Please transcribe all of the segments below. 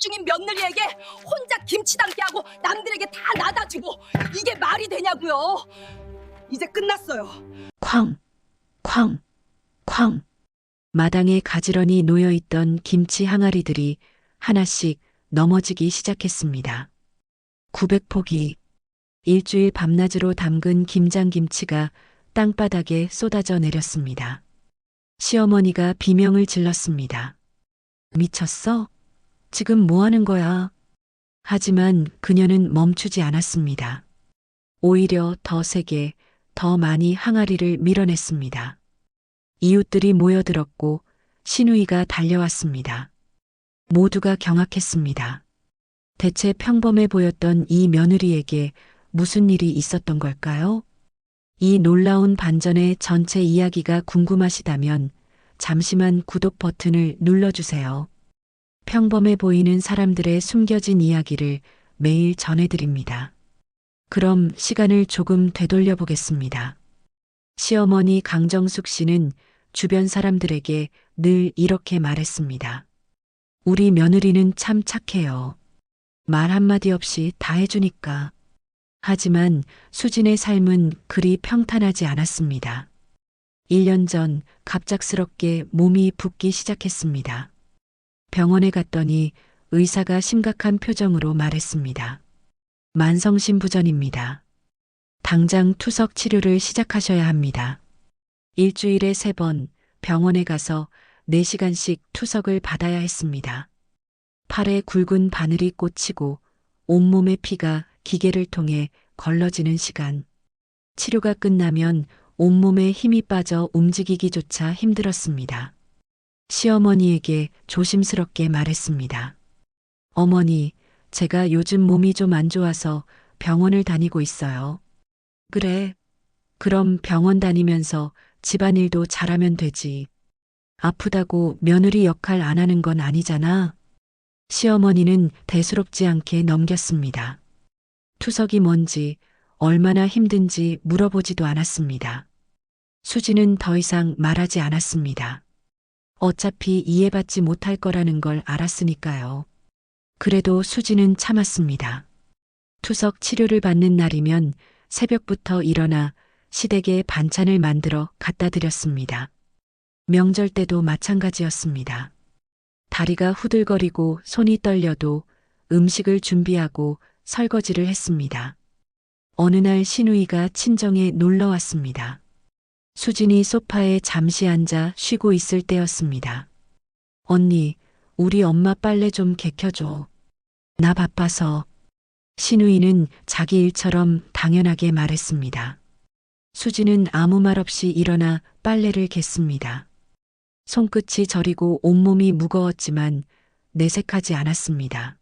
중인 며느리에게 혼자 김치 담게 하고 남들에게 다 놔다 주고 이게 말이 되냐고요. 이제 끝났어요. 쾅, 쾅, 쾅. 마당에 가지런히 놓여있던 김치 항아리들이 하나씩 넘어지기 시작했습니다. 900포기. 일주일 밤낮으로 담근 김장김치가 땅바닥에 쏟아져 내렸습니다. 시어머니가 비명을 질렀습니다. 미쳤어? 지금 뭐 하는 거야? 하지만 그녀는 멈추지 않았습니다. 오히려 더 세게, 더 많이 항아리를 밀어냈습니다. 이웃들이 모여들었고 시누이가 달려왔습니다. 모두가 경악했습니다. 대체 평범해 보였던 이 며느리에게 무슨 일이 있었던 걸까요? 이 놀라운 반전의 전체 이야기가 궁금하시다면 잠시만 구독 버튼을 눌러주세요. 평범해 보이는 사람들의 숨겨진 이야기를 매일 전해드립니다. 그럼 시간을 조금 되돌려 보겠습니다. 시어머니 강정숙 씨는 주변 사람들에게 늘 이렇게 말했습니다. 우리 며느리는 참 착해요. 말 한마디 없이 다 해주니까. 하지만 수진의 삶은 그리 평탄하지 않았습니다. 1년 전 갑작스럽게 몸이 붓기 시작했습니다. 병원에 갔더니 의사가 심각한 표정으로 말했습니다. 만성신부전입니다. 당장 투석 치료를 시작하셔야 합니다. 일주일에 3번 병원에 가서 4시간씩 투석을 받아야 했습니다. 팔에 굵은 바늘이 꽂히고 온몸의 피가 기계를 통해 걸러지는 시간. 치료가 끝나면 온몸에 힘이 빠져 움직이기조차 힘들었습니다. 시어머니에게 조심스럽게 말했습니다. 어머니, 제가 요즘 몸이 좀 안 좋아서 병원을 다니고 있어요. 그래. 그럼 병원 다니면서 집안일도 잘하면 되지. 아프다고 며느리 역할 안 하는 건 아니잖아. 시어머니는 대수롭지 않게 넘겼습니다. 투석이 뭔지, 얼마나 힘든지 물어보지도 않았습니다. 수지는 더 이상 말하지 않았습니다. 어차피 이해받지 못할 거라는 걸 알았으니까요. 그래도 수지는 참았습니다. 투석 치료를 받는 날이면 새벽부터 일어나 시댁에 반찬을 만들어 갖다 드렸습니다. 명절 때도 마찬가지였습니다. 다리가 후들거리고 손이 떨려도 음식을 준비하고 설거지를 했습니다. 어느 날 시누이가 친정에 놀러 왔습니다. 수진이 소파에 잠시 앉아 쉬고 있을 때였습니다. 언니, 우리 엄마 빨래 좀 개켜줘. 나 바빠서. 시누이는 자기 일처럼 당연하게 말했습니다. 수지는 아무 말 없이 일어나 빨래를 갰습니다. 손끝이 저리고 온몸이 무거웠지만 내색하지 않았습니다.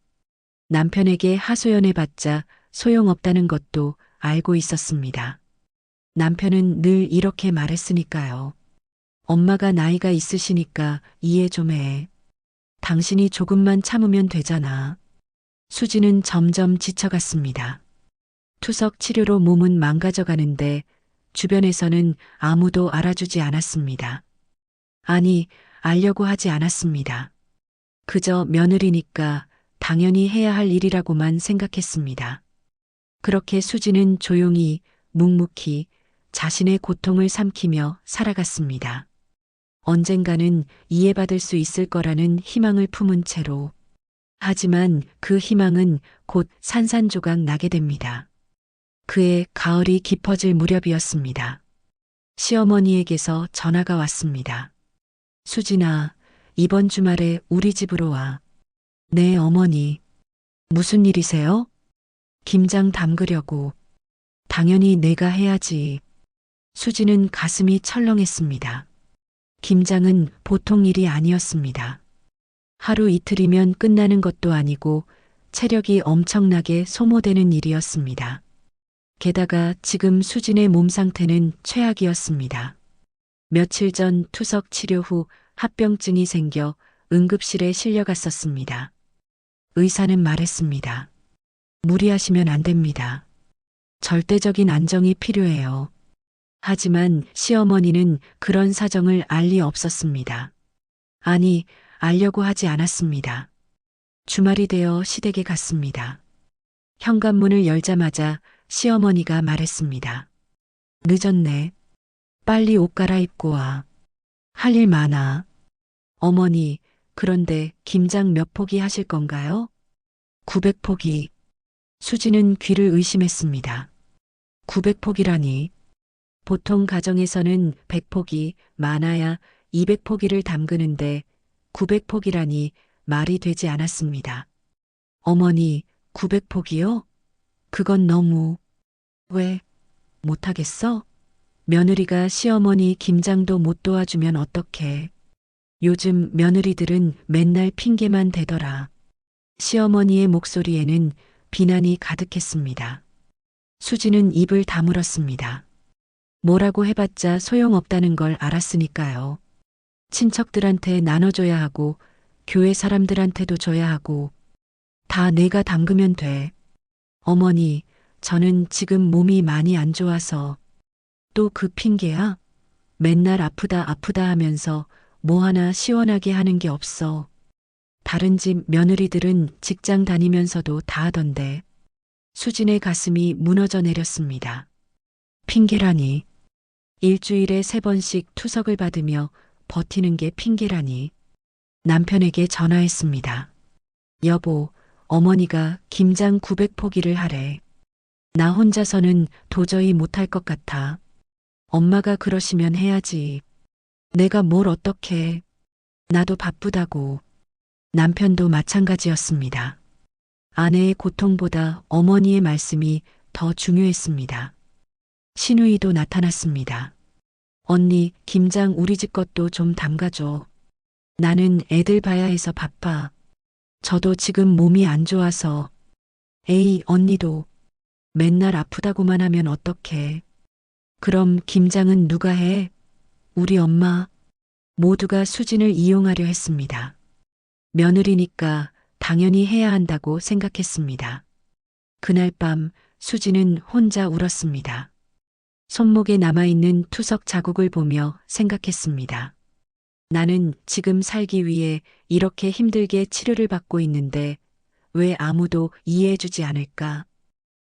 남편에게 하소연해봤자 소용없다는 것도 알고 있었습니다. 남편은 늘 이렇게 말했으니까요. 엄마가 나이가 있으시니까 이해 좀 해. 당신이 조금만 참으면 되잖아. 수지는 점점 지쳐갔습니다. 투석 치료로 몸은 망가져가는데 주변에서는 아무도 알아주지 않았습니다. 아니, 알려고 하지 않았습니다. 그저 며느리니까 당연히 해야 할 일이라고만 생각했습니다. 그렇게 수지는 조용히, 묵묵히 자신의 고통을 삼키며 살아갔습니다. 언젠가는 이해받을 수 있을 거라는 희망을 품은 채로. 하지만 그 희망은 곧 산산조각 나게 됩니다. 그해 가을이 깊어질 무렵이었습니다. 시어머니에게서 전화가 왔습니다. 수진아, 이번 주말에 우리 집으로 와. 네, 어머니. 무슨 일이세요? 김장 담그려고. 당연히 내가 해야지. 수지는 가슴이 철렁했습니다. 김장은 보통 일이 아니었습니다. 하루 이틀이면 끝나는 것도 아니고 체력이 엄청나게 소모되는 일이었습니다. 게다가 지금 수진의 몸 상태는 최악이었습니다. 며칠 전 투석 치료 후 합병증이 생겨 응급실에 실려갔었습니다. 의사는 말했습니다. 무리하시면 안 됩니다. 절대적인 안정이 필요해요. 하지만 시어머니는 그런 사정을 알 리 없었습니다. 아니, 알려고 하지 않았습니다. 주말이 되어 시댁에 갔습니다. 현관문을 열자마자 시어머니가 말했습니다. 늦었네. 빨리 옷 갈아입고 와. 할 일 많아. 어머니, 그런데 김장 몇 포기 하실 건가요? 900포기. 수지는 귀를 의심했습니다. 900포기라니. 보통 가정에서는 100포기, 많아야 200포기를 담그는데 900포기라니 말이 되지 않았습니다. 어머니, 900포기요? 그건 너무. 왜? 못하겠어? 며느리가 시어머니 김장도 못 도와주면 어떡해. 요즘 며느리들은 맨날 핑계만 대더라. 시어머니의 목소리에는 비난이 가득했습니다. 수지는 입을 다물었습니다. 뭐라고 해봤자 소용없다는 걸 알았으니까요. 친척들한테 나눠줘야 하고, 교회 사람들한테도 줘야 하고, 다 내가 담그면 돼. 어머니, 저는 지금 몸이 많이 안 좋아서. 또 그 핑계야? 맨날 아프다 아프다 하면서 뭐 하나 시원하게 하는 게 없어. 다른 집 며느리들은 직장 다니면서도 다 하던데. 수진의 가슴이 무너져 내렸습니다. 핑계라니. 일주일에 3번씩 투석을 받으며 버티는 게 핑계라니. 남편에게 전화했습니다. 여보, 어머니가 김장 900포기를 하래. 나 혼자서는 도저히 못할 것 같아. 엄마가 그러시면 해야지. 내가 뭘 어떡해. 나도 바쁘다고. 남편도 마찬가지였습니다. 아내의 고통보다 어머니의 말씀이 더 중요했습니다. 신우이도 나타났습니다. 언니, 김장 우리 집 것도 좀 담가줘. 나는 애들 봐야 해서 바빠. 저도 지금 몸이 안 좋아서. 에이, 언니도. 맨날 아프다고만 하면 어떡해. 그럼 김장은 누가 해? 우리 엄마. 모두가 수진을 이용하려 했습니다. 며느리니까 당연히 해야 한다고 생각했습니다. 그날 밤 수진은 혼자 울었습니다. 손목에 남아있는 투석 자국을 보며 생각했습니다. 나는 지금 살기 위해 이렇게 힘들게 치료를 받고 있는데 왜 아무도 이해해주지 않을까?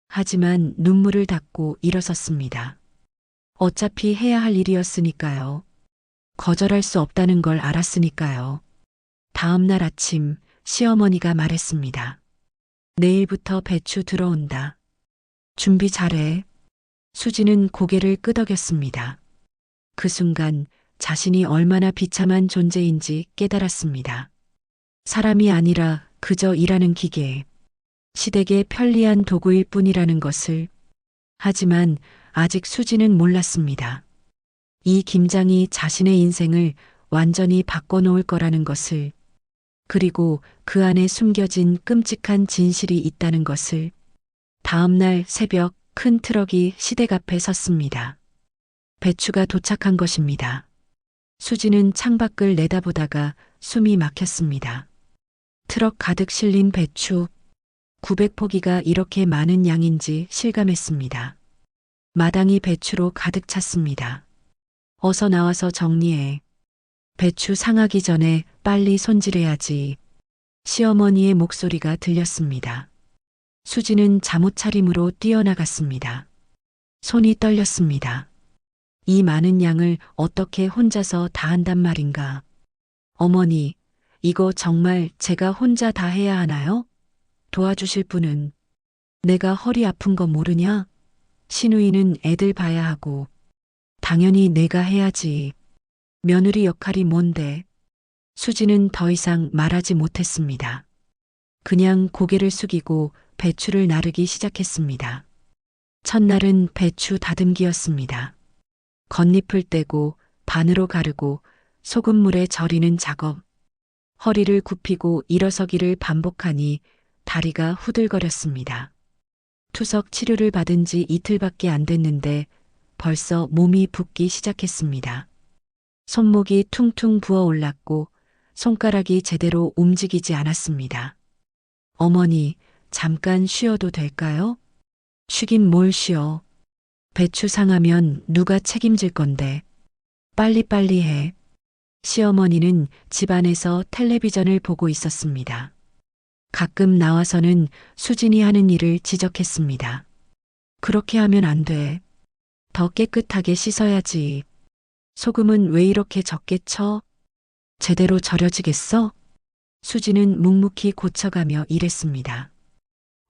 하지만 눈물을 닦고 일어섰습니다. 어차피 해야 할 일이었으니까요. 거절할 수 없다는 걸 알았으니까요. 다음 날 아침 시어머니가 말했습니다. 내일부터 배추 들어온다. 준비 잘해. 수지는 고개를 끄덕였습니다. 그 순간 자신이 얼마나 비참한 존재인지 깨달았습니다. 사람이 아니라 그저 일하는 기계. 시댁의 편리한 도구일 뿐이라는 것을. 하지만 아직 수지는 몰랐습니다. 이 김장이 자신의 인생을 완전히 바꿔놓을 거라는 것을. 그리고 그 안에 숨겨진 끔찍한 진실이 있다는 것을. 다음 날 새벽 큰 트럭이 시댁 앞에 섰습니다. 배추가 도착한 것입니다. 수지는 창밖을 내다보다가 숨이 막혔습니다. 트럭 가득 실린 배추. 900포기가 이렇게 많은 양인지 실감했습니다. 마당이 배추로 가득 찼습니다. 어서 나와서 정리해. 배추 상하기 전에 빨리 손질해야지. 시어머니의 목소리가 들렸습니다. 수지는 잠옷 차림으로 뛰어나갔습니다. 손이 떨렸습니다. 이 많은 양을 어떻게 혼자서 다 한단 말인가. 어머니, 이거 정말 제가 혼자 다 해야 하나요? 도와주실 분은. 내가 허리 아픈 거 모르냐? 신우이는 애들 봐야 하고. 당연히 내가 해야지. 며느리 역할이 뭔데? 수지는 더 이상 말하지 못했습니다. 그냥 고개를 숙이고 배추를 나르기 시작했습니다. 첫날은 배추 다듬기였습니다. 겉잎을 떼고 반으로 가르고 소금물에 절이는 작업. 허리를 굽히고 일어서기를 반복하니 다리가 후들거렸습니다. 투석 치료를 받은 지 이틀밖에 안 됐는데 벌써 몸이 붓기 시작했습니다. 손목이 퉁퉁 부어 올랐고 손가락이 제대로 움직이지 않았습니다. 어머니, 잠깐 쉬어도 될까요? 쉬긴 뭘 쉬어. 배추 상하면 누가 책임질 건데. 빨리빨리 해. 시어머니는 집안에서 텔레비전을 보고 있었습니다. 가끔 나와서는 수진이 하는 일을 지적했습니다. 그렇게 하면 안 돼. 더 깨끗하게 씻어야지. 소금은 왜 이렇게 적게 쳐? 제대로 절여지겠어? 수진은 묵묵히 고쳐가며 일했습니다.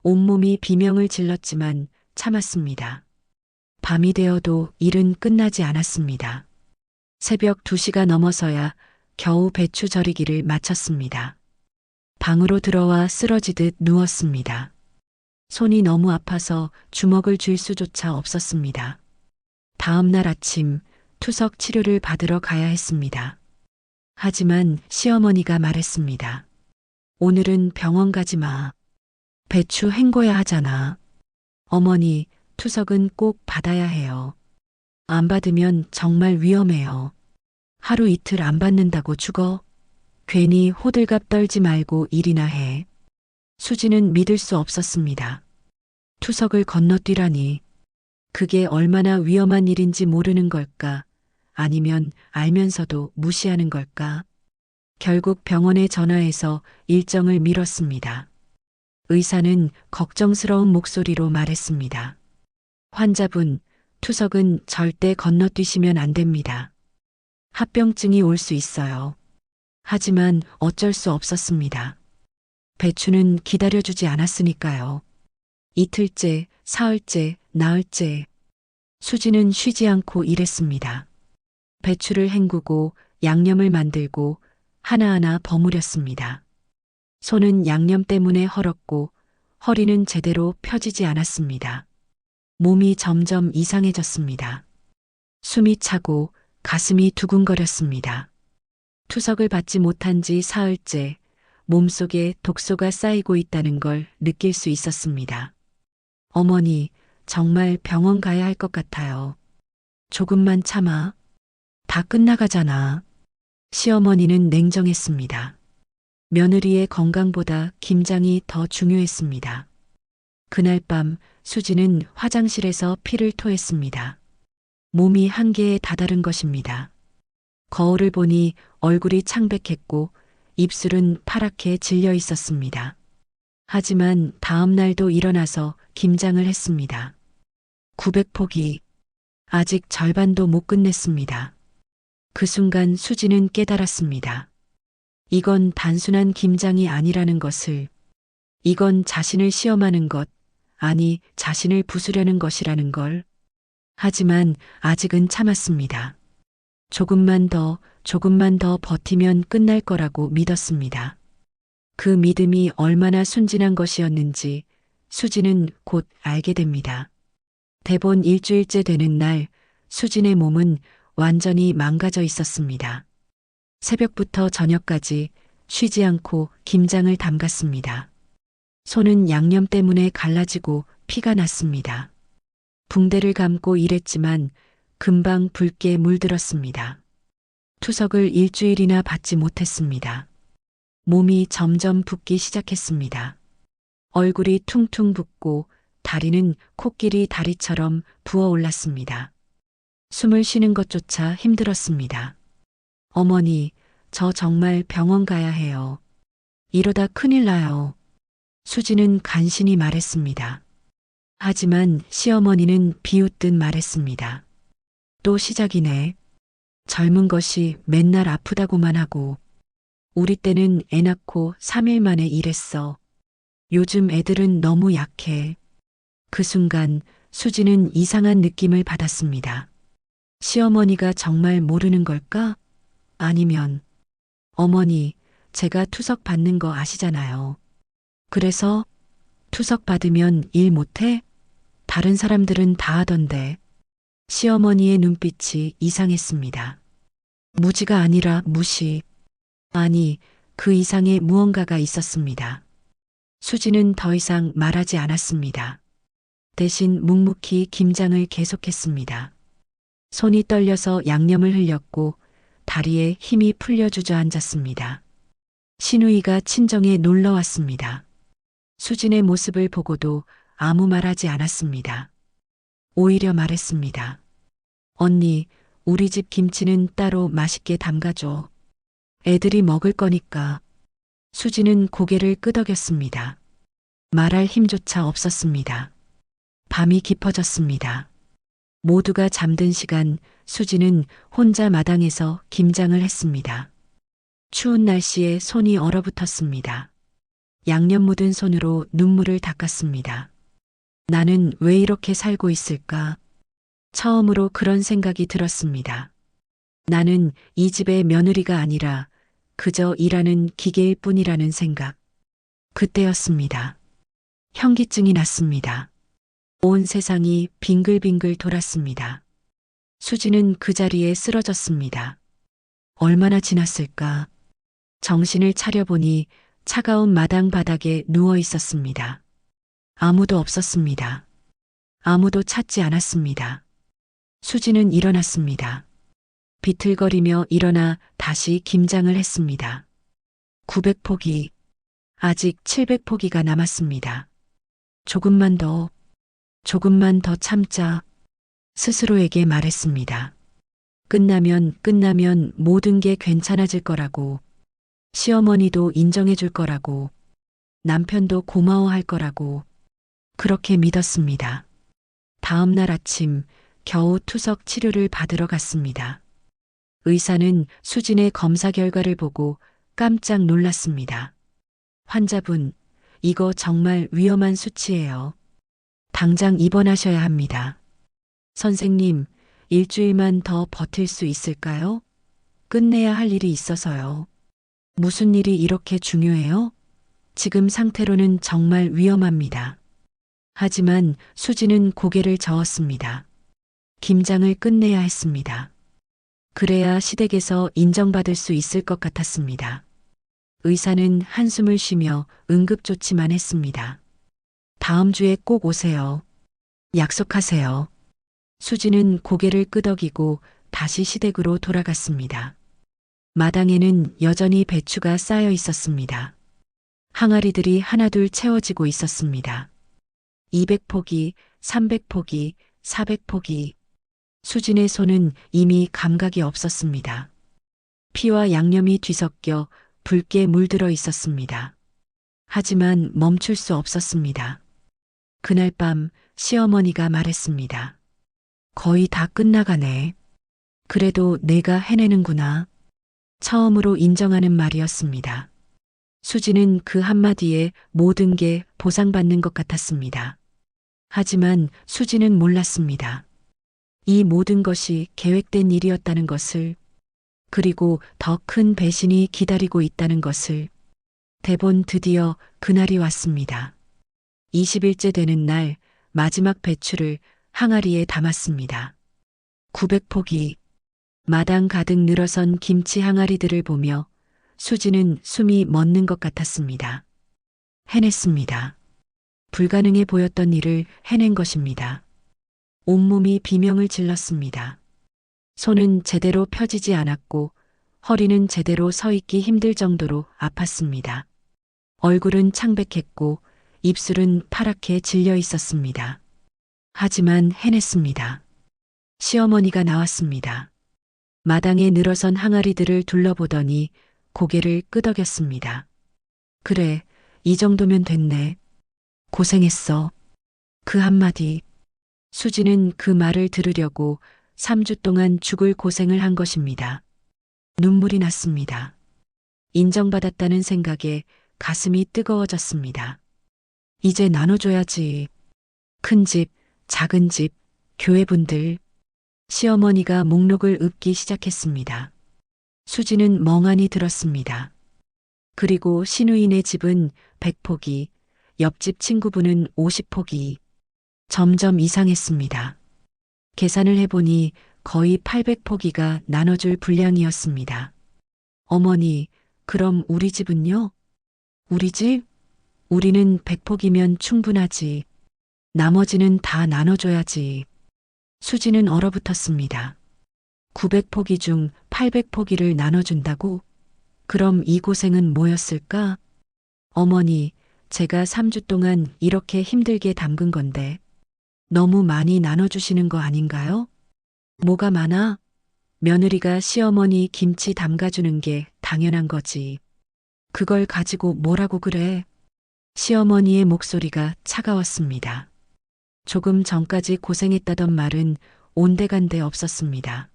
온몸이 비명을 질렀지만 참았습니다. 밤이 되어도 일은 끝나지 않았습니다. 새벽 2시가 넘어서야 겨우 배추 절이기를 마쳤습니다. 방으로 들어와 쓰러지듯 누웠습니다. 손이 너무 아파서 주먹을 쥘 수조차 없었습니다. 다음 날 아침 투석 치료를 받으러 가야 했습니다. 하지만 시어머니가 말했습니다. 오늘은 병원 가지 마. 배추 헹궈야 하잖아. 어머니, 투석은 꼭 받아야 해요. 안 받으면 정말 위험해요. 하루 이틀 안 받는다고 죽어. 괜히 호들갑 떨지 말고 일이나 해. 수지는 믿을 수 없었습니다. 투석을 건너뛰라니. 그게 얼마나 위험한 일인지 모르는 걸까? 아니면 알면서도 무시하는 걸까? 결국 병원에 전화해서 일정을 미뤘습니다. 의사는 걱정스러운 목소리로 말했습니다. 환자분, 투석은 절대 건너뛰시면 안 됩니다. 합병증이 올 수 있어요. 하지만 어쩔 수 없었습니다. 배추는 기다려주지 않았으니까요. 이틀째, 사흘째, 나흘째. 수지는 쉬지 않고 일했습니다. 배추를 헹구고 양념을 만들고 하나하나 버무렸습니다. 손은 양념 때문에 헐었고 허리는 제대로 펴지지 않았습니다. 몸이 점점 이상해졌습니다. 숨이 차고 가슴이 두근거렸습니다. 투석을 받지 못한 지 사흘째 몸속에 독소가 쌓이고 있다는 걸 느낄 수 있었습니다. 어머니, 정말 병원 가야 할 것 같아요. 조금만 참아. 다 끝나가잖아. 시어머니는 냉정했습니다. 며느리의 건강보다 김장이 더 중요했습니다. 그날 밤 수지는 화장실에서 피를 토했습니다. 몸이 한계에 다다른 것입니다. 거울을 보니 얼굴이 창백했고 입술은 파랗게 질려 있었습니다. 하지만 다음 날도 일어나서 김장을 했습니다. 900포기. 아직 절반도 못 끝냈습니다. 그 순간 수지는 깨달았습니다. 이건 단순한 김장이 아니라는 것을, 이건 자신을 시험하는 것, 아니 자신을 부수려는 것이라는 걸. 하지만 아직은 참았습니다. 조금만 더 버티면 끝날 거라고 믿었습니다. 그 믿음이 얼마나 순진한 것이었는지 수지는 곧 알게 됩니다. 대본 일주일째 되는 날 수진의 몸은 완전히 망가져 있었습니다. 새벽부터 저녁까지 쉬지 않고 김장을 담갔습니다. 손은 양념 때문에 갈라지고 피가 났습니다. 붕대를 감고 일했지만 금방 붉게 물들었습니다. 투석을 일주일이나 받지 못했습니다. 몸이 점점 붓기 시작했습니다. 얼굴이 퉁퉁 붓고 다리는 코끼리 다리처럼 부어 올랐습니다. 숨을 쉬는 것조차 힘들었습니다. 어머니, 저 정말 병원 가야 해요. 이러다 큰일 나요. 수지는 간신히 말했습니다. 하지만 시어머니는 비웃듯 말했습니다. 또 시작이네. 젊은 것이 맨날 아프다고만 하고. 우리 때는 애 낳고 3일 만에 일했어. 요즘 애들은 너무 약해. 그 순간 수지는 이상한 느낌을 받았습니다. 시어머니가 정말 모르는 걸까? 아니면, 어머니, 제가 투석 받는 거 아시잖아요. 그래서 투석 받으면 일 못해? 다른 사람들은 다 하던데. 시어머니의 눈빛이 이상했습니다. 무지가 아니라 무시. 아니, 그 이상의 무언가가 있었습니다. 수지는 더 이상 말하지 않았습니다. 대신 묵묵히 김장을 계속했습니다. 손이 떨려서 양념을 흘렸고 다리에 힘이 풀려 주저앉았습니다. 시누이가 친정에 놀러 왔습니다. 수진의 모습을 보고도 아무 말하지 않았습니다. 오히려 말했습니다. 언니, 우리 집 김치는 따로 맛있게 담가줘. 애들이 먹을 거니까. 수지는 고개를 끄덕였습니다. 말할 힘조차 없었습니다. 밤이 깊어졌습니다. 모두가 잠든 시간 수지는 혼자 마당에서 김장을 했습니다. 추운 날씨에 손이 얼어붙었습니다. 양념 묻은 손으로 눈물을 닦았습니다. 나는 왜 이렇게 살고 있을까? 처음으로 그런 생각이 들었습니다. 나는 이 집의 며느리가 아니라 그저 일하는 기계일 뿐이라는 생각. 그때였습니다. 현기증이 났습니다. 온 세상이 빙글빙글 돌았습니다. 수지는 그 자리에 쓰러졌습니다. 얼마나 지났을까? 정신을 차려보니 차가운 마당 바닥에 누워 있었습니다. 아무도 없었습니다. 아무도 찾지 않았습니다. 수지는 일어났습니다. 비틀거리며 일어나 다시 김장을 했습니다. 900포기, 아직 700포기가 남았습니다. 조금만 더 참자. 스스로에게 말했습니다. 끝나면 모든 게 괜찮아질 거라고. 시어머니도 인정해 줄 거라고. 남편도 고마워할 거라고. 그렇게 믿었습니다. 다음 날 아침 겨우 투석 치료를 받으러 갔습니다. 의사는 수진의 검사 결과를 보고 깜짝 놀랐습니다. 환자분, 이거 정말 위험한 수치예요. 당장 입원하셔야 합니다. 선생님, 일주일만 더 버틸 수 있을까요? 끝내야 할 일이 있어서요. 무슨 일이 이렇게 중요해요? 지금 상태로는 정말 위험합니다. 하지만 수지는 고개를 저었습니다. 김장을 끝내야 했습니다. 그래야 시댁에서 인정받을 수 있을 것 같았습니다. 의사는 한숨을 쉬며 응급조치만 했습니다. 다음 주에 꼭 오세요. 약속하세요. 수지는 고개를 끄덕이고 다시 시댁으로 돌아갔습니다. 마당에는 여전히 배추가 쌓여 있었습니다. 항아리들이 하나둘 채워지고 있었습니다. 200포기, 300포기, 400포기. 수진의 손은 이미 감각이 없었습니다. 피와 양념이 뒤섞여 붉게 물들어 있었습니다. 하지만 멈출 수 없었습니다. 그날 밤 시어머니가 말했습니다. 거의 다 끝나가네. 그래도 내가 해내는구나. 처음으로 인정하는 말이었습니다. 수지는 그 한마디에 모든 게 보상받는 것 같았습니다. 하지만 수지는 몰랐습니다. 이 모든 것이 계획된 일이었다는 것을, 그리고 더 큰 배신이 기다리고 있다는 것을. 대본 드디어 그날이 왔습니다. 20일째 되는 날 마지막 배추를 항아리에 담았습니다. 900포기. 마당 가득 늘어선 김치 항아리들을 보며 수지는 숨이 멎는 것 같았습니다. 해냈습니다. 불가능해 보였던 일을 해낸 것입니다. 온몸이 비명을 질렀습니다. 손은 제대로 펴지지 않았고 허리는 제대로 서 있기 힘들 정도로 아팠습니다. 얼굴은 창백했고 입술은 파랗게 질려 있었습니다. 하지만 해냈습니다. 시어머니가 나왔습니다. 마당에 늘어선 항아리들을 둘러보더니 고개를 끄덕였습니다. 그래, 이 정도면 됐네. 고생했어. 그 한마디. 수지는 그 말을 들으려고 3주 동안 죽을 고생을 한 것입니다. 눈물이 났습니다. 인정받았다는 생각에 가슴이 뜨거워졌습니다. 이제 나눠줘야지. 큰 집, 작은 집, 교회분들. 시어머니가 목록을 읊기 시작했습니다. 수지는 멍하니 들었습니다. 그리고 신우인의 집은 100포기, 옆집 친구분은 50포기. 점점 이상했습니다. 계산을 해보니 거의 800포기가 나눠줄 분량이었습니다. 어머니, 그럼 우리 집은요? 우리 집? 우리는 100포기면 충분하지. 나머지는 다 나눠줘야지. 수지는 얼어붙었습니다. 900포기 중 800포기를 나눠준다고? 그럼 이 고생은 뭐였을까? 어머니, 제가 3주 동안 이렇게 힘들게 담근 건데 너무 많이 나눠주시는 거 아닌가요? 뭐가 많아? 며느리가 시어머니 김치 담가주는 게 당연한 거지. 그걸 가지고 뭐라고 그래? 시어머니의 목소리가 차가웠습니다. 조금 전까지 고생했다던 말은 온데간데 없었습니다.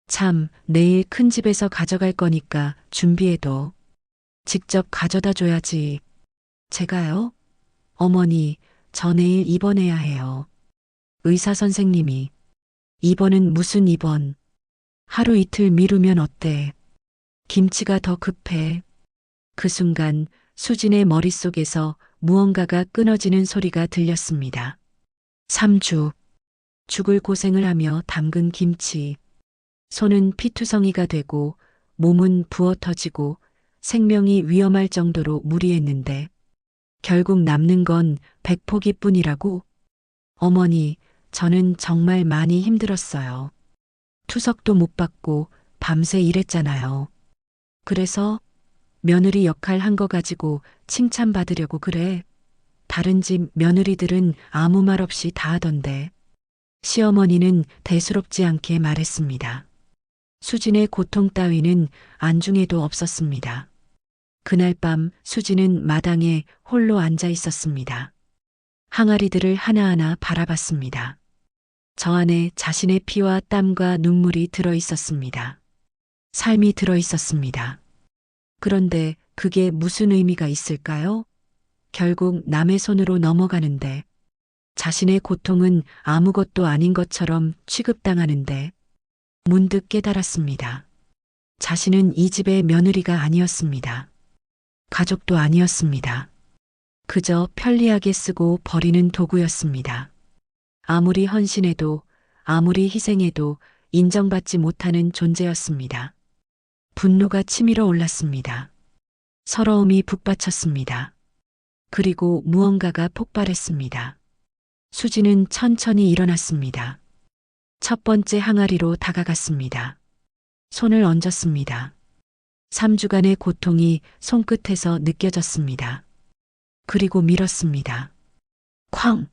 참, 내일 큰 집에서 가져갈 거니까 준비해둬. 직접 가져다 줘야지. 제가요? 어머니, 저 내일 입원해야 해요. 의사 선생님이. 입원은 무슨 입원? 하루 이틀 미루면 어때? 김치가 더 급해. 그 순간 수진의 머릿속에서 무언가가 끊어지는 소리가 들렸습니다. 3주. 죽을 고생을 하며 담근 김치. 손은 피투성이가 되고 몸은 부어 터지고 생명이 위험할 정도로 무리했는데 결국 남는 건 100포기뿐이라고? 어머니, 저는 정말 많이 힘들었어요. 투석도 못 받고 밤새 일했잖아요. 그래서 며느리 역할 한 거 가지고 칭찬받으려고 그래. 다른 집 며느리들은 아무 말 없이 다 하던데. 시어머니는 대수롭지 않게 말했습니다. 수진의 고통 따위는 안중에도 없었습니다. 그날 밤 수진은 마당에 홀로 앉아 있었습니다. 항아리들을 하나하나 바라봤습니다. 저 안에 자신의 피와 땀과 눈물이 들어 있었습니다. 삶이 들어 있었습니다. 그런데 그게 무슨 의미가 있을까요? 결국 남의 손으로 넘어가는데 자신의 고통은 아무것도 아닌 것처럼 취급당하는데 문득 깨달았습니다. 자신은 이 집의 며느리가 아니었습니다. 가족도 아니었습니다. 그저 편리하게 쓰고 버리는 도구였습니다. 아무리 헌신해도 아무리 희생해도 인정받지 못하는 존재였습니다. 분노가 치밀어 올랐습니다. 서러움이 북받쳤습니다. 그리고 무언가가 폭발했습니다. 수지는 천천히 일어났습니다. 첫 번째 항아리로 다가갔습니다. 손을 얹었습니다. 3주간의 고통이 손끝에서 느껴졌습니다. 그리고 밀었습니다. 쾅!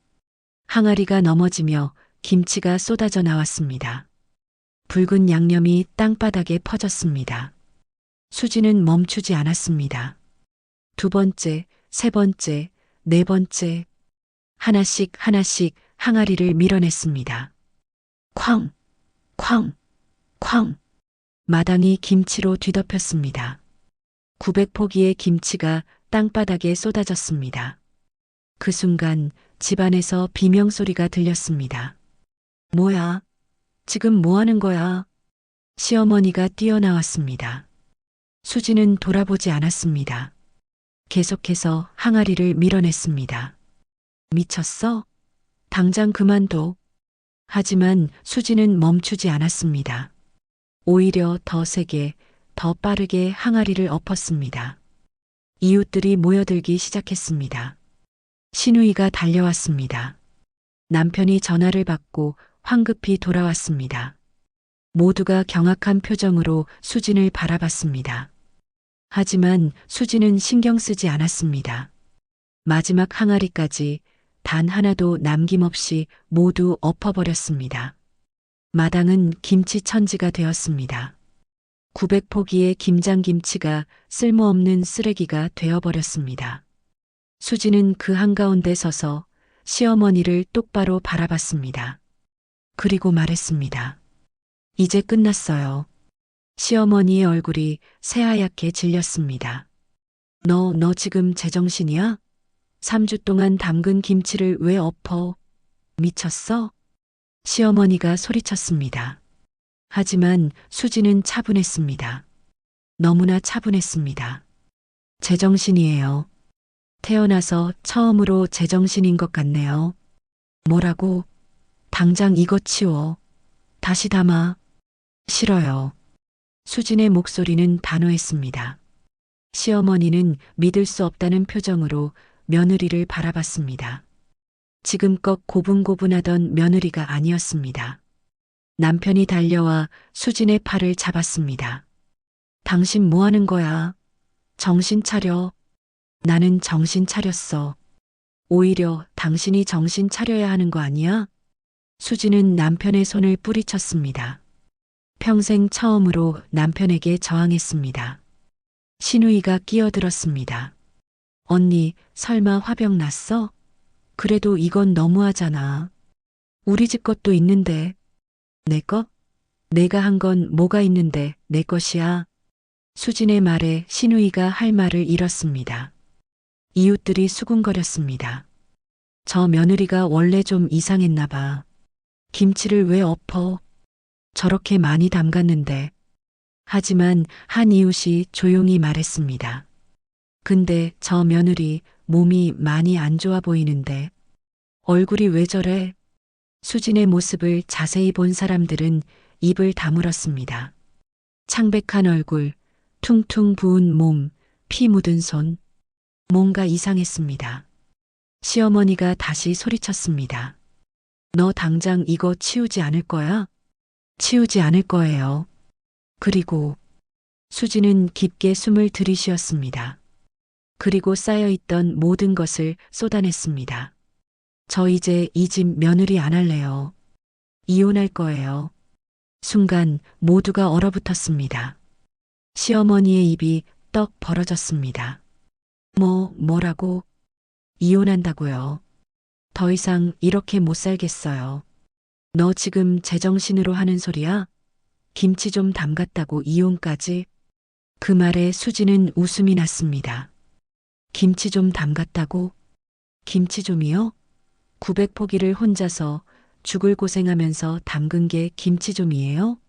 항아리가 넘어지며 김치가 쏟아져 나왔습니다. 붉은 양념이 땅바닥에 퍼졌습니다. 수지는 멈추지 않았습니다. 두 번째, 세 번째, 네 번째. 하나씩 하나씩 항아리를 밀어냈습니다. 쾅! 쾅! 쾅! 마당이 김치로 뒤덮였습니다. 900포기의 김치가 땅바닥에 쏟아졌습니다. 그 순간 집안에서 비명소리가 들렸습니다. 뭐야? 지금 뭐 하는 거야? 시어머니가 뛰어나왔습니다. 수지는 돌아보지 않았습니다. 계속해서 항아리를 밀어냈습니다. 미쳤어? 당장 그만둬. 하지만 수지는 멈추지 않았습니다. 오히려 더 세게, 더 빠르게 항아리를 엎었습니다. 이웃들이 모여들기 시작했습니다. 시누이가 달려왔습니다. 남편이 전화를 받고 황급히 돌아왔습니다. 모두가 경악한 표정으로 수진을 바라봤습니다. 하지만 수진은 신경 쓰지 않았습니다. 마지막 항아리까지 단 하나도 남김없이 모두 엎어버렸습니다. 마당은 김치천지가 되었습니다. 900포기의 김장김치가 쓸모없는 쓰레기가 되어버렸습니다. 수지는 그 한가운데 서서 시어머니를 똑바로 바라봤습니다. 그리고 말했습니다. 이제 끝났어요. 시어머니의 얼굴이 새하얗게 질렸습니다. 너 지금 제정신이야? 3주 동안 담근 김치를 왜 엎어? 미쳤어? 시어머니가 소리쳤습니다. 하지만 수지는 차분했습니다. 너무나 차분했습니다. 제정신이에요. 태어나서 처음으로 제정신인 것 같네요. 뭐라고? 당장 이것 치워. 다시 담아. 싫어요. 수진의 목소리는 단호했습니다. 시어머니는 믿을 수 없다는 표정으로 며느리를 바라봤습니다. 지금껏 고분고분하던 며느리가 아니었습니다. 남편이 달려와 수진의 팔을 잡았습니다. 당신 뭐 하는 거야? 정신 차려. 나는 정신 차렸어. 오히려 당신이 정신 차려야 하는 거 아니야? 수진은 남편의 손을 뿌리쳤습니다. 평생 처음으로 남편에게 저항했습니다. 신우이가 끼어들었습니다. 언니, 설마 화병 났어? 그래도 이건 너무하잖아. 우리 집 것도 있는데. 내 것? 내가 한 건 뭐가 있는데 내 것이야. 수진의 말에 신우이가 할 말을 잃었습니다. 이웃들이 수군거렸습니다. 저 며느리가 원래 좀 이상했나 봐. 김치를 왜 엎어? 저렇게 많이 담갔는데. 하지만 한 이웃이 조용히 말했습니다. 근데 저 며느리 몸이 많이 안 좋아 보이는데. 얼굴이 왜 저래? 수진의 모습을 자세히 본 사람들은 입을 다물었습니다. 창백한 얼굴, 퉁퉁 부은 몸, 피 묻은 손. 뭔가 이상했습니다. 시어머니가 다시 소리쳤습니다. 너 당장 이거 치우지 않을 거야? 치우지 않을 거예요. 그리고 수지는 깊게 숨을 들이쉬었습니다. 그리고 쌓여있던 모든 것을 쏟아냈습니다. 저 이제 이 집 며느리 안 할래요. 이혼할 거예요. 순간 모두가 얼어붙었습니다. 시어머니의 입이 떡 벌어졌습니다. 뭐라고? 이혼한다고요. 더 이상 이렇게 못 살겠어요. 너 지금 제정신으로 하는 소리야? 김치 좀 담갔다고 이혼까지? 그 말에 수지는 웃음이 났습니다. 김치 좀 담갔다고? 김치 좀이요? 900포기를 혼자서 죽을 고생하면서 담근 게 김치 좀이에요?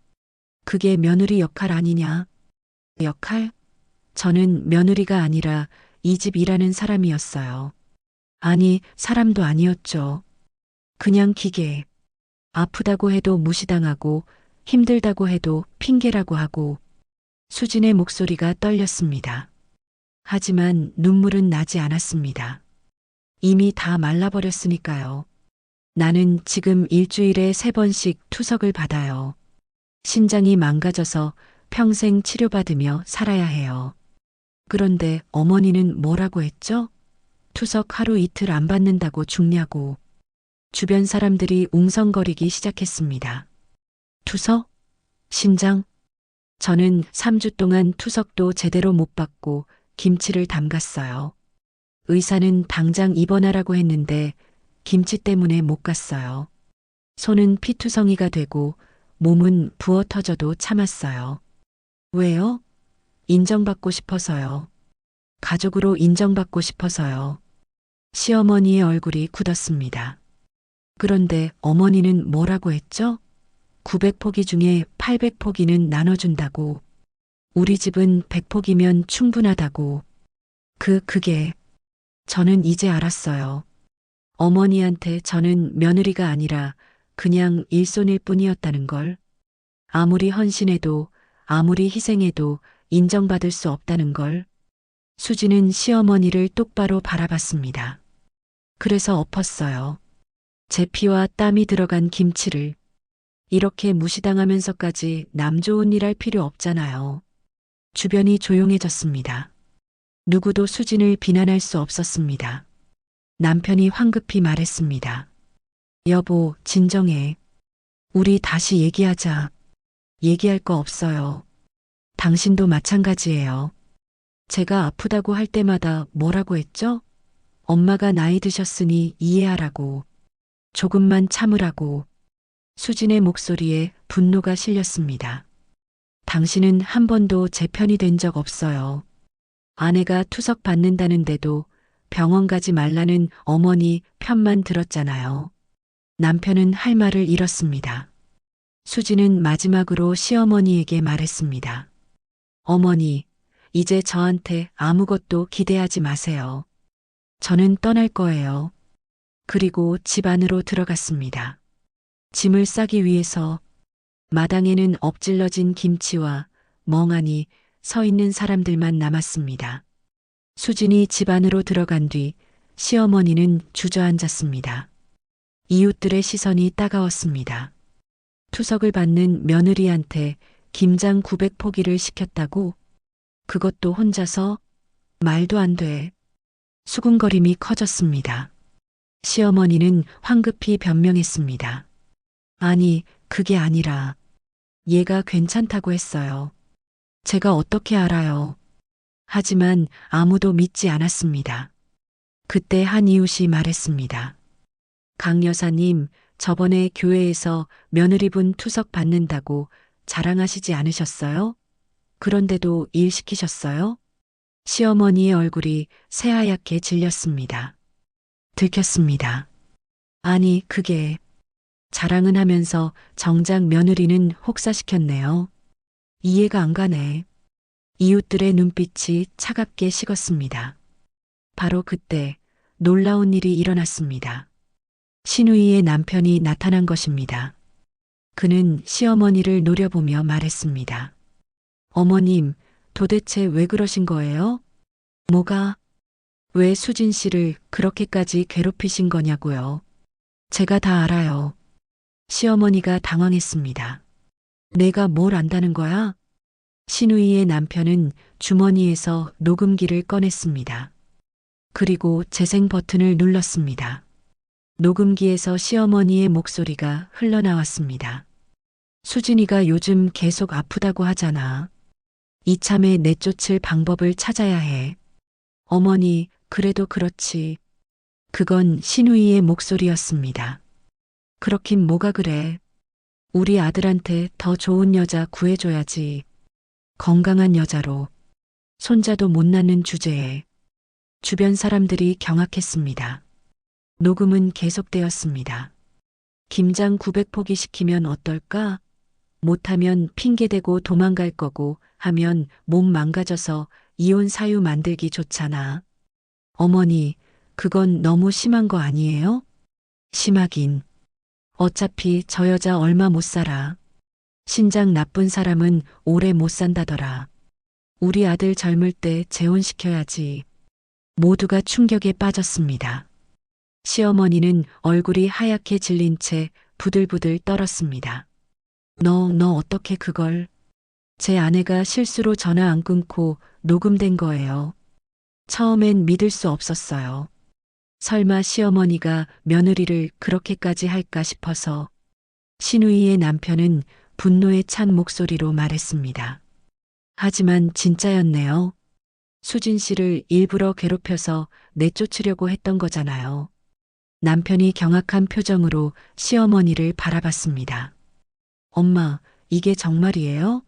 그게 며느리 역할 아니냐? 역할? 저는 며느리가 아니라 이 집 일하는 사람이었어요. 아니, 사람도 아니었죠. 그냥 기계. 아프다고 해도 무시당하고 힘들다고 해도 핑계라고 하고. 수진의 목소리가 떨렸습니다. 하지만 눈물은 나지 않았습니다. 이미 다 말라버렸으니까요. 나는 지금 일주일에 3번씩 투석을 받아요. 신장이 망가져서 평생 치료받으며 살아야 해요. 그런데 어머니는 뭐라고 했죠? 투석 하루 이틀 안 받는다고 죽냐고. 주변 사람들이 웅성거리기 시작했습니다. 투석? 신장? 저는 3주 동안 투석도 제대로 못 받고 김치를 담갔어요. 의사는 당장 입원하라고 했는데 김치 때문에 못 갔어요. 손은 피투성이가 되고 몸은 부어 터져도 참았어요. 왜요? 인정받고 싶어서요. 가족으로 인정받고 싶어서요. 시어머니의 얼굴이 굳었습니다. 그런데 어머니는 뭐라고 했죠? 900포기 중에 800포기는 나눠준다고. 우리 집은 100포기면 충분하다고. 그게. 저는 이제 알았어요. 어머니한테 저는 며느리가 아니라 그냥 일손일 뿐이었다는 걸. 아무리 헌신해도 아무리 희생해도 인정받을 수 없다는 걸. 수지는 시어머니를 똑바로 바라봤습니다. 그래서 엎었어요. 제 피와 땀이 들어간 김치를. 이렇게 무시당하면서까지 남 좋은 일 할 필요 없잖아요. 주변이 조용해졌습니다. 누구도 수진을 비난할 수 없었습니다. 남편이 황급히 말했습니다. 여보, 진정해. 우리 다시 얘기하자. 얘기할 거 없어요. 당신도 마찬가지예요. 제가 아프다고 할 때마다 뭐라고 했죠? 엄마가 나이 드셨으니 이해하라고. 조금만 참으라고. 수진의 목소리에 분노가 실렸습니다. 당신은 한 번도 제 편이 된 적 없어요. 아내가 투석 받는다는데도 병원 가지 말라는 어머니 편만 들었잖아요. 남편은 할 말을 잃었습니다. 수지는 마지막으로 시어머니에게 말했습니다. 어머니, 이제 저한테 아무것도 기대하지 마세요. 저는 떠날 거예요. 그리고 집 안으로 들어갔습니다. 짐을 싸기 위해서. 마당에는 엎질러진 김치와 멍하니 서 있는 사람들만 남았습니다. 수진이 집 안으로 들어간 뒤 시어머니는 주저앉았습니다. 이웃들의 시선이 따가웠습니다. 투석을 받는 며느리한테 김장 900포기를 시켰다고? 그것도 혼자서? 말도 안 돼. 수군거림이 커졌습니다. 시어머니는 황급히 변명했습니다. 아니, 그게 아니라 얘가 괜찮다고 했어요. 제가 어떻게 알아요? 하지만 아무도 믿지 않았습니다. 그때 한 이웃이 말했습니다. 강 여사님, 저번에 교회에서 며느리분 투석 받는다고 자랑하시지 않으셨어요? 그런데도 일 시키셨어요? 시어머니의 얼굴이 새하얗게 질렸습니다. 들켰습니다. 아니, 그게 자랑은 하면서 정작 며느리는 혹사시켰네요. 이해가 안 가네. 이웃들의 눈빛이 차갑게 식었습니다. 바로 그때 놀라운 일이 일어났습니다. 신우이의 남편이 나타난 것입니다. 그는 시어머니를 노려보며 말했습니다. 어머님, 도대체 왜 그러신 거예요? 뭐가? 왜 수진 씨를 그렇게까지 괴롭히신 거냐고요? 제가 다 알아요. 시어머니가 당황했습니다. 내가 뭘 안다는 거야? 신우이의 남편은 주머니에서 녹음기를 꺼냈습니다. 그리고 재생 버튼을 눌렀습니다. 녹음기에서 시어머니의 목소리가 흘러나왔습니다. 수진이가 요즘 계속 아프다고 하잖아. 이참에 내쫓을 방법을 찾아야 해. 어머니, 그래도 그렇지. 그건 신우이의 목소리였습니다. 그렇긴 뭐가 그래. 우리 아들한테 더 좋은 여자 구해줘야지. 건강한 여자로. 손자도 못 낳는 주제에. 주변 사람들이 경악했습니다. 녹음은 계속되었습니다. 김장 900포기 시키면 어떨까? 못하면 핑계대고 도망갈 거고 하면 몸 망가져서 이혼 사유 만들기 좋잖아. 어머니, 그건 너무 심한 거 아니에요? 심하긴. 어차피 저 여자 얼마 못 살아. 신장 나쁜 사람은 오래 못 산다더라. 우리 아들 젊을 때 재혼시켜야지. 모두가 충격에 빠졌습니다. 시어머니는 얼굴이 하얗게 질린 채 부들부들 떨었습니다. 너 어떻게 그걸? 제 아내가 실수로 전화 안 끊고 녹음된 거예요. 처음엔 믿을 수 없었어요. 설마 시어머니가 며느리를 그렇게까지 할까 싶어서. 신우이의 남편은 분노에 찬 목소리로 말했습니다. 하지만 진짜였네요. 수진 씨를 일부러 괴롭혀서 내쫓으려고 했던 거잖아요. 남편이 경악한 표정으로 시어머니를 바라봤습니다. 엄마, 이게 정말이에요?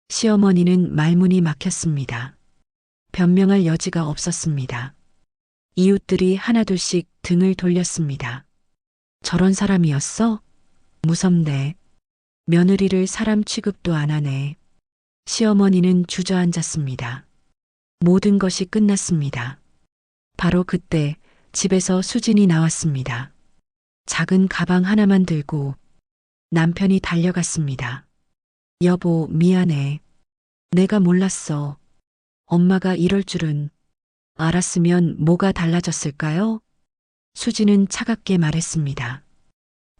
시어머니는 말문이 막혔습니다. 변명할 여지가 없었습니다. 이웃들이 하나둘씩 등을 돌렸습니다. 저런 사람이었어? 무섭네. 며느리를 사람 취급도 안 하네. 시어머니는 주저앉았습니다. 모든 것이 끝났습니다. 바로 그때 집에서 수진이 나왔습니다. 작은 가방 하나만 들고 남편이 달려갔습니다. 여보, 미안해. 내가 몰랐어. 엄마가 이럴 줄은. 알았으면 뭐가 달라졌을까요? 수진은 차갑게 말했습니다.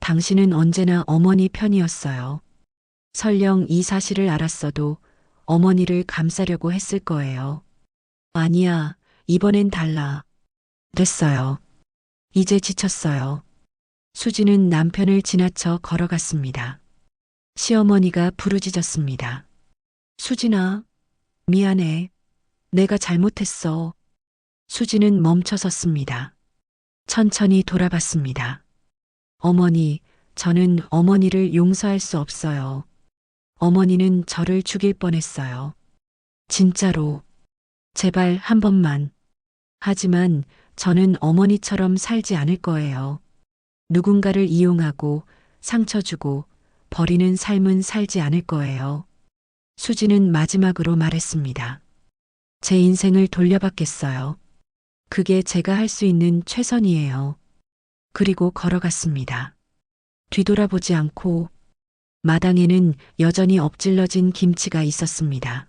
당신은 언제나 어머니 편이었어요. 설령 이 사실을 알았어도 어머니를 감싸려고 했을 거예요. 아니야, 이번엔 달라. 됐어요. 이제 지쳤어요. 수진은 남편을 지나쳐 걸어갔습니다. 시어머니가 부르짖었습니다. 수진아, 미안해. 내가 잘못했어. 수진은 멈춰섰습니다. 천천히 돌아봤습니다. 어머니, 저는 어머니를 용서할 수 없어요. 어머니는 저를 죽일 뻔했어요. 진짜로. 제발 한 번만. 하지만 저는 어머니처럼 살지 않을 거예요. 누군가를 이용하고 상처 주고 버리는 삶은 살지 않을 거예요. 수지는 마지막으로 말했습니다. 제 인생을 돌려받겠어요. 그게 제가 할 수 있는 최선이에요. 그리고 걸어갔습니다. 뒤돌아보지 않고 마당에는 여전히 엎질러진 김치가 있었습니다.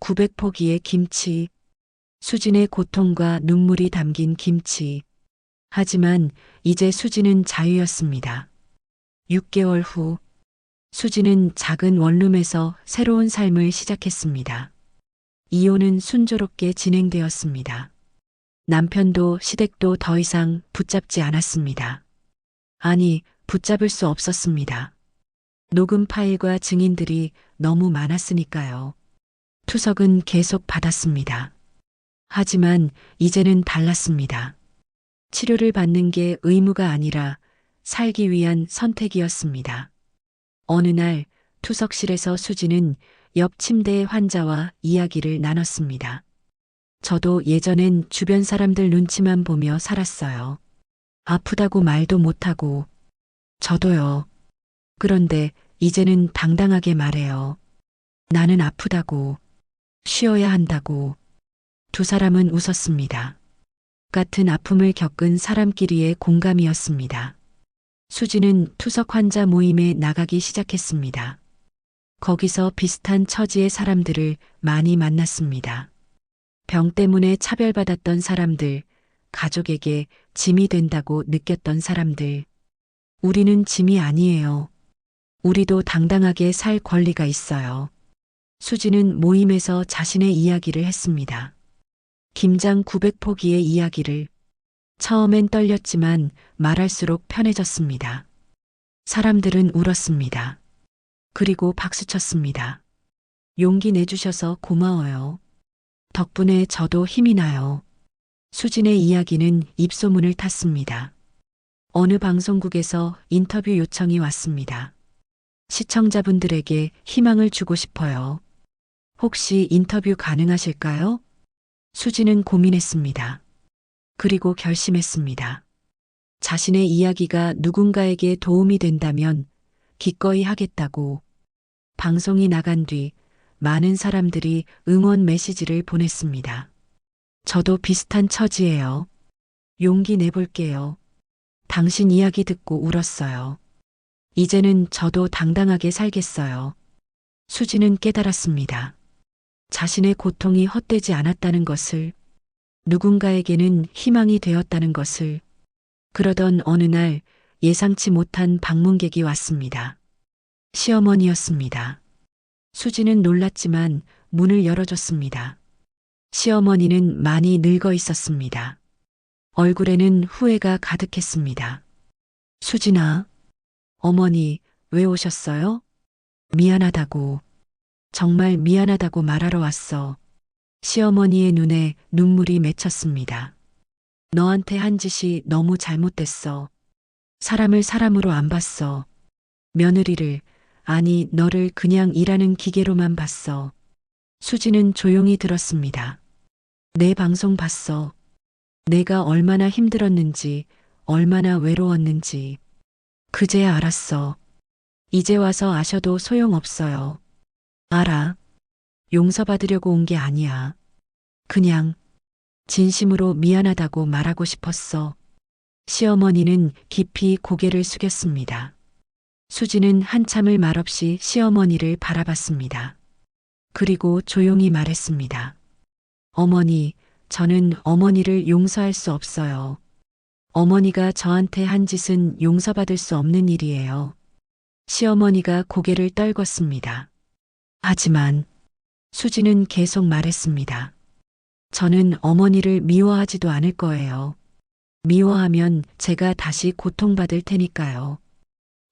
900포기의 김치, 수진의 고통과 눈물이 담긴 김치. 하지만 이제 수진은 자유였습니다. 6개월 후 수진은 작은 원룸에서 새로운 삶을 시작했습니다. 이혼은 순조롭게 진행되었습니다. 남편도 시댁도 더 이상 붙잡지 않았습니다. 아니, 붙잡을 수 없었습니다. 녹음 파일과 증인들이 너무 많았으니까요. 투석은 계속 받았습니다. 하지만 이제는 달랐습니다. 치료를 받는 게 의무가 아니라 살기 위한 선택이었습니다. 어느 날 투석실에서 수지는 옆 침대의 환자와 이야기를 나눴습니다. 저도 예전엔 주변 사람들 눈치만 보며 살았어요. 아프다고 말도 못하고. 저도요. 그런데 이제는 당당하게 말해요. 나는 아프다고. 쉬어야 한다고. 두 사람은 웃었습니다. 같은 아픔을 겪은 사람끼리의 공감이었습니다. 수지는 투석 환자 모임에 나가기 시작했습니다. 거기서 비슷한 처지의 사람들을 많이 만났습니다. 병 때문에 차별받았던 사람들, 가족에게 짐이 된다고 느꼈던 사람들. 우리는 짐이 아니에요. 우리도 당당하게 살 권리가 있어요. 수지는 모임에서 자신의 이야기를 했습니다. 김장 900포기의 이야기를. 처음엔 떨렸지만 말할수록 편해졌습니다. 사람들은 울었습니다. 그리고 박수쳤습니다. 용기 내주셔서 고마워요. 덕분에 저도 힘이 나요. 수진의 이야기는 입소문을 탔습니다. 어느 방송국에서 인터뷰 요청이 왔습니다. 시청자분들에게 희망을 주고 싶어요. 혹시 인터뷰 가능하실까요? 수지는 고민했습니다. 그리고 결심했습니다. 자신의 이야기가 누군가에게 도움이 된다면 기꺼이 하겠다고. 방송이 나간 뒤 많은 사람들이 응원 메시지를 보냈습니다. 저도 비슷한 처지예요. 용기 내볼게요. 당신 이야기 듣고 울었어요. 이제는 저도 당당하게 살겠어요. 수지는 깨달았습니다. 자신의 고통이 헛되지 않았다는 것을, 누군가에게는 희망이 되었다는 것을. 그러던 어느 날 예상치 못한 방문객이 왔습니다. 시어머니였습니다. 수지는 놀랐지만 문을 열어줬습니다. 시어머니는 많이 늙어 있었습니다. 얼굴에는 후회가 가득했습니다. 수진아, 어머니 왜 오셨어요? 미안하다고. 정말 미안하다고 말하러 왔어. 시어머니의 눈에 눈물이 맺혔습니다. 너한테 한 짓이 너무 잘못됐어. 사람을 사람으로 안 봤어. 며느리를, 아니 너를 그냥 일하는 기계로만 봤어. 수지는 조용히 들었습니다. 내 방송 봤어. 내가 얼마나 힘들었는지, 얼마나 외로웠는지. 그제야 알았어. 이제 와서 아셔도 소용없어요. 알아. 용서받으려고 온 게 아니야. 그냥 진심으로 미안하다고 말하고 싶었어. 시어머니는 깊이 고개를 숙였습니다. 수지는 한참을 말없이 시어머니를 바라봤습니다. 그리고 조용히 말했습니다. 어머니, 저는 어머니를 용서할 수 없어요. 어머니가 저한테 한 짓은 용서받을 수 없는 일이에요. 시어머니가 고개를 떨궜습니다. 하지만 수지는 계속 말했습니다. 저는 어머니를 미워하지도 않을 거예요. 미워하면 제가 다시 고통받을 테니까요.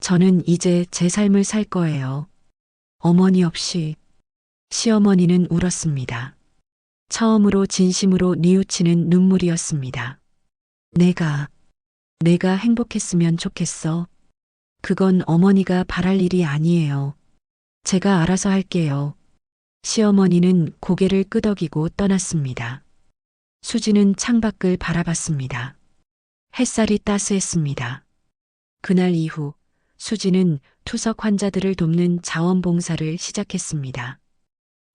저는 이제 제 삶을 살 거예요. 어머니 없이. 시어머니는 울었습니다. 처음으로 진심으로 뉘우치는 눈물이었습니다. 내가 행복했으면 좋겠어. 그건 어머니가 바랄 일이 아니에요. 제가 알아서 할게요. 시어머니는 고개를 끄덕이고 떠났습니다. 수지는 창밖을 바라봤습니다. 햇살이 따스했습니다. 그날 이후 수지는 투석 환자들을 돕는 자원봉사를 시작했습니다.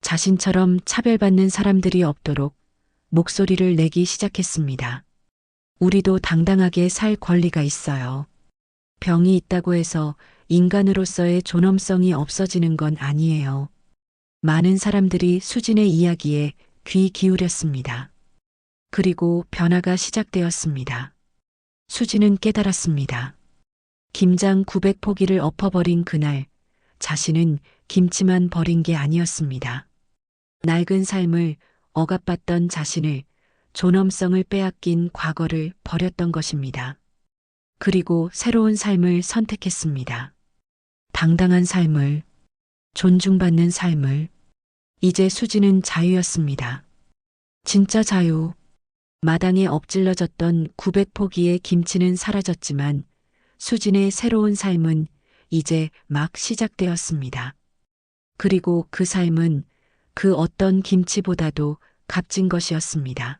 자신처럼 차별받는 사람들이 없도록 목소리를 내기 시작했습니다. 우리도 당당하게 살 권리가 있어요. 병이 있다고 해서 인간으로서의 존엄성이 없어지는 건 아니에요. 많은 사람들이 수진의 이야기에 귀 기울였습니다. 그리고 변화가 시작되었습니다. 수진은 깨달았습니다. 김장 900포기를 엎어버린 그날, 자신은 김치만 버린 게 아니었습니다. 낡은 삶을 억압받던 자신을, 존엄성을 빼앗긴 과거를 버렸던 것입니다. 그리고 새로운 삶을 선택했습니다. 당당한 삶을, 존중받는 삶을. 이제 수지는 자유였습니다. 진짜 자유. 마당에 엎질러졌던 900포기의 김치는 사라졌지만 수진의 새로운 삶은 이제 막 시작되었습니다. 그리고 그 삶은 그 어떤 김치보다도 값진 것이었습니다.